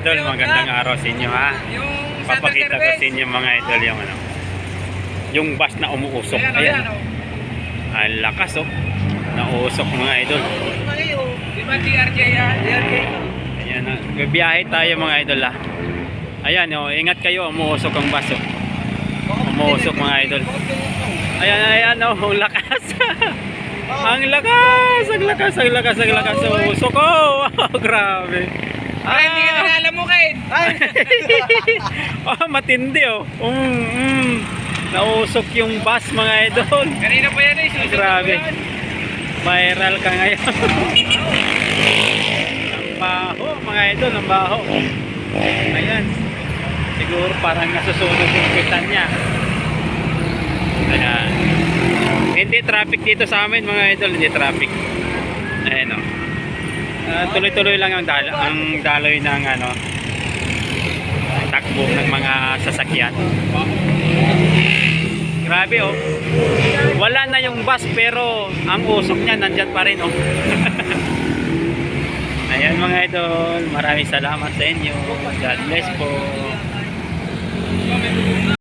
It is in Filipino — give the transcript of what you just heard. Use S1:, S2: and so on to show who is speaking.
S1: idol, magandang araw sa inyo ha. Papakita ko sa inyo mga idol yung ano. Yung bus na umuusok. Ayan. Ang lakas oh. Nauusok mga idol.
S2: Diba TRJ yan?
S1: Ayan na. Bibiyahe tayo mga idol ha. Ayan oh, ingat kayo, umuusok ang bus oh. Umuusok mga idol. Ayan, ayan oh, ang lakas. Ang lakas, ang lakas, ang lakas, ang lakas. Umuusok oh. Grabe.
S2: Ay, hindi ka na alam mo kain.
S1: Oh, matindi oh. Nausok yung bus mga idol.
S2: Kanina pa yan eh.
S1: Grabe. Viral ka ngayon. Ang baho mga idol, ang baho. Ayan. Siguro parang nasusunog yung pitan niya. Ayan. Hindi traffic dito sa amin mga idol, hindi traffic. Ayan oh. Tuloy-tuloy lang ang daloy ng ano, takbo ng mga sasakyan. Grabe oh. Wala na yung bus pero ang usok niya nandyan pa rin oh. Ayan mga idol, maraming salamat sa inyo. God bless po.